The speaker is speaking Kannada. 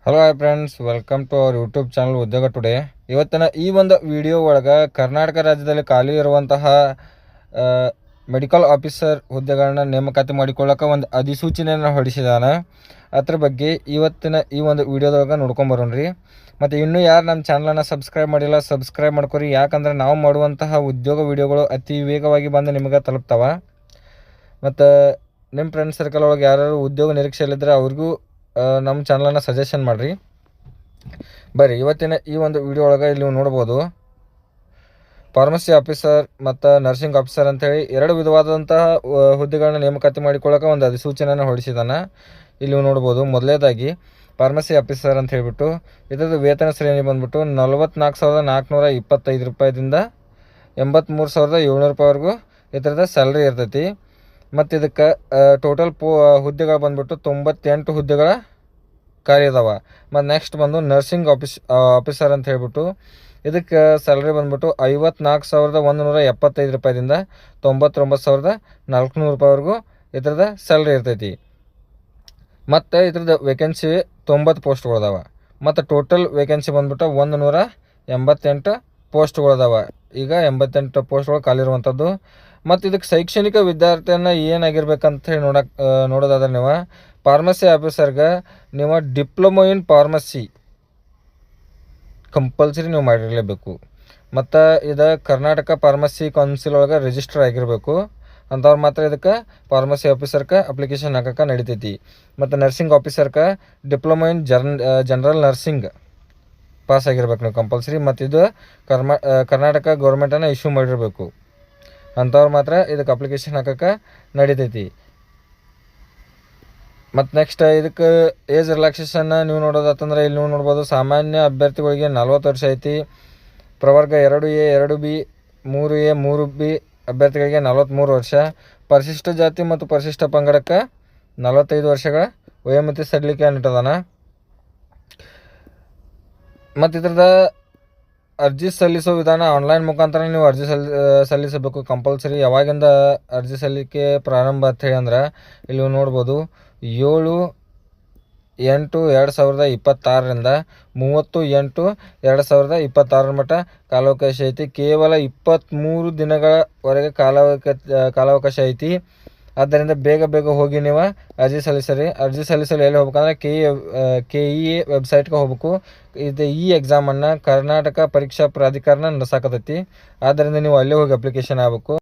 Hello hi friends, welcome to our YouTube channel Udyoga today. ಇವತ್ತಿನ ಈ ಒಂದು ವಿಡಿಯೋ ಒಳಗೆ ಕರ್ನಾಟಕ ರಾಜ್ಯದಲ್ಲಿ ಖಾಲಿ ಇರುವಂತಹ ಮೆಡಿಕಲ್ ಆಫೀಸರ್ ಹುದ್ದೆಗಳನ್ನ ನೇಮಕಾತಿ ಮಾಡಿಕೊಳ್ಳೋಕೆ ಒಂದು ಅಧಿಸೂಚನೆಯನ್ನು ಹೊರಡಿಸಿದಾನೆ. ಅದ್ರ ಬಗ್ಗೆ ಇವತ್ತಿನ ಈ ಒಂದು ವಿಡಿಯೋದೊಳಗೆ ನೋಡ್ಕೊಂಬರೋಣ್ರಿ. ಮತ್ತು ಇನ್ನೂ ಯಾರು ನಮ್ಮ ಚಾನಲನ್ನು ಸಬ್ಸ್ಕ್ರೈಬ್ ಮಾಡಿಲ್ಲ, ಸಬ್ಸ್ಕ್ರೈಬ್ ಮಾಡ್ಕೊರಿ. ಯಾಕಂದರೆ ನಾವು ಮಾಡುವಂತಹ ಉದ್ಯೋಗ ವಿಡಿಯೋಗಳು ಅತಿ ವೇಗವಾಗಿ ಬಂದು ನಿಮಗೆ ತಲುಪ್ತವೆ. ಮತ್ತು ನಿಮ್ಮ ಫ್ರೆಂಡ್ಸ್ ಸರ್ಕಲ್ ಒಳಗೆ ಯಾರು ಉದ್ಯೋಗ ನಿರೀಕ್ಷೆಯಲ್ಲಿದ್ದರೆ ಅವ್ರಿಗೂ ನಮ್ಮ ಚಾನಲನ್ನು ಸಜೆಷನ್ ಮಾಡಿರಿ. ಬರ್ರಿ ಇವತ್ತಿನ ಈ ಒಂದು ವಿಡಿಯೋ ಒಳಗೆ ಇಲ್ಲಿ ನೀವು ನೋಡ್ಬೋದು, ಫಾರ್ಮಸಿ ಆಫೀಸರ್ ಮತ್ತು ನರ್ಸಿಂಗ್ ಆಫೀಸರ್ ಅಂಥೇಳಿ ಎರಡು ವಿಧವಾದಂತಹ ಹುದ್ದೆಗಳನ್ನ ನೇಮಕಾತಿ ಮಾಡಿಕೊಳ್ಳೋಕೆ ಒಂದು ಅಧಿಸೂಚನೆಯನ್ನು ಹೊರಡಿಸಿದಾನೆ. ಇಲ್ಲಿ ನೀವು ನೋಡ್ಬೋದು, ಮೊದಲನೇದಾಗಿ ಫಾರ್ಮಸಿ ಆಫೀಸರ್ ಅಂತ ಹೇಳಿಬಿಟ್ಟು ಇದರದ್ದು ವೇತನ ಶ್ರೇಣಿ ಬಂದ್ಬಿಟ್ಟು 44,425 ರೂಪಾಯಿದಿಂದ 83,700 ರೂಪಾಯಿವರೆಗೂ ಇದರದ ಸ್ಯಾಲ್ರಿ ಇರ್ತೈತಿ. ಮತ್ತು ಇದಕ್ಕೆ ಟೋಟಲ್ ಹುದ್ದೆಗಳು ಬಂದ್ಬಿಟ್ಟು 98 ಹುದ್ದೆಗಳ ಖಾಲಿ ಇದಾವೆ. ಮತ್ತು ನೆಕ್ಸ್ಟ್ ಬಂದು ನರ್ಸಿಂಗ್ ಆಫೀಸರ್ ಅಂತ ಹೇಳ್ಬಿಟ್ಟು ಇದಕ್ಕೆ ಸ್ಯಾಲ್ರಿ ಬಂದ್ಬಿಟ್ಟು 54,175 ರೂಪಾಯಿದಿಂದ 99,400 ರೂಪಾಯಿವರೆಗೂ ಇದರದ ಸ್ಯಾಲ್ರಿ ಇರ್ತೈತಿ. ಮತ್ತು ಇದ್ರದ್ದು ವೇಕೆನ್ಸಿ 90 ಪೋಸ್ಟ್ಗಳಿದಾವೆ. ಮತ್ತು ಟೋಟಲ್ ವೇಕೆನ್ಸಿ ಬಂದ್ಬಿಟ್ಟು 188 ಪೋಸ್ಟ್ಗಳಿದಾವೆ. ಈಗ 88 ಪೋಸ್ಟ್ಗಳು ಖಾಲಿ ಇರುವಂಥದ್ದು. ಮತ್ತು ಇದಕ್ಕೆ ಶೈಕ್ಷಣಿಕ ವಿದ್ಯಾರ್ಥಿಯನ್ನು ಏನಾಗಿರ್ಬೇಕಂತ ಹೇಳಿ ನೋಡೋದಾದ್ರೆ ನೀವು ಫಾರ್ಮಸಿ ಆಫೀಸರ್ಗೆ ನೀವು ಡಿಪ್ಲೊಮೊ ಇನ್ ಫಾರ್ಮಸಿ ಕಂಪಲ್ಸರಿ ನೀವು ಮಾಡಿರಲೇಬೇಕು. ಮತ್ತು ಇದು ಕರ್ನಾಟಕ ಫಾರ್ಮಸಿ ಕೌನ್ಸಿಲ್ ಒಳಗೆ ರಿಜಿಸ್ಟರ್ ಆಗಿರಬೇಕು. ಅಂಥವ್ರು ಮಾತ್ರ ಇದಕ್ಕೆ ಫಾರ್ಮಸಿ ಆಫೀಸರ್ಗೆ ಅಪ್ಲಿಕೇಶನ್ ಹಾಕೋಕೆ ನಡಿತೈತಿ. ಮತ್ತು ನರ್ಸಿಂಗ್ ಆಫೀಸರ್ಗೆ diploma in general nursing pass ಆಗಿರ್ಬೇಕು ನೀವು ಕಂಪಲ್ಸರಿ. ಮತ್ತು ಇದು ಕರ್ನಾಟಕ ಗೌರ್ಮೆಂಟನ್ನು ಇಶ್ಯೂ ಮಾಡಿರಬೇಕು. ಅಂಥವ್ರು ಮಾತ್ರ ಇದಕ್ಕೆ ಅಪ್ಲಿಕೇಶನ್ ಹಾಕೋಕೆ ನಡಿತೈತಿ. ಮತ್ತು ನೆಕ್ಸ್ಟ್ ಇದಕ್ಕೆ ಏಜ್ ರಿಲ್ಯಾಕ್ಸೇಷನ್ನ ನೀವು ನೋಡೋದಾತಂದ್ರೆ ಇಲ್ಲಿ ನೀವು ನೋಡ್ಬೋದು, ಸಾಮಾನ್ಯ ಅಭ್ಯರ್ಥಿಗಳಿಗೆ 40 ವರ್ಷ ಐತಿ. ಪ್ರವರ್ಗ 2A 2B 3A 3B ಅಭ್ಯರ್ಥಿಗಳಿಗೆ 43 ವರ್ಷ. ಪರಿಶಿಷ್ಟ ಜಾತಿ ಮತ್ತು ಪರಿಶಿಷ್ಟ ಪಂಗಡಕ್ಕೆ 45 ವರ್ಷಗಳ ವಯೋಮಿತಿ ಸಡಿಲಿಕೆ ಇಟ್ಟದಾನ. ಮತ್ತು ಇದ್ರದ ಅರ್ಜಿ ಸಲ್ಲಿಸೋ ವಿಧಾನ ಆನ್ಲೈನ್ ಮುಖಾಂತರ ನೀವು ಅರ್ಜಿ ಸಲ್ಲಿಸಬೇಕು ಕಂಪಲ್ಸರಿ. ಯಾವಾಗಿಂದ ಅರ್ಜಿ ಸಲ್ಲಿಕೆ ಪ್ರಾರಂಭ ಅಂತೇಳಿ ಅಂದ್ರೆ ಇಲ್ಲಿ ನೀವು ನೋಡ್ಬೋದು, 7/8/2026ರಿಂದ 30/8/2026 ಮಟ್ಟ ಕಾಲಾವಕಾಶ ಐತಿ. ಕೇವಲ 23 ದಿನಗಳವರೆಗೆ ಕಾಲಾವಕಾಶ ಐತಿ. ಆದ್ದರಿಂದ ಬೇಗ ಹೋಗಿ ನೀವು ಅರ್ಜಿ ಸಲ್ಲಿಸಿರಿ. ಅರ್ಜಿ ಸಲ್ಲಿಸಲು ಎಲ್ಲಿ ಹೋಗ್ಬೇಕಂದ್ರೆ KE ವೆಬ್ಸೈಟ್ಗೆ ಹೋಗ್ಬೇಕು. ಇದು ಈ ಎಕ್ಸಾಮನ್ನು ಕರ್ನಾಟಕ ಪರೀಕ್ಷಾ ಪ್ರಾಧಿಕಾರನ ನಡೆಸಾಕತೈತಿ. ಆದ್ದರಿಂದ ನೀವು ಅಲ್ಲೇ ಹೋಗಿ ಅಪ್ಲಿಕೇಶನ್ ಆಗಬೇಕು.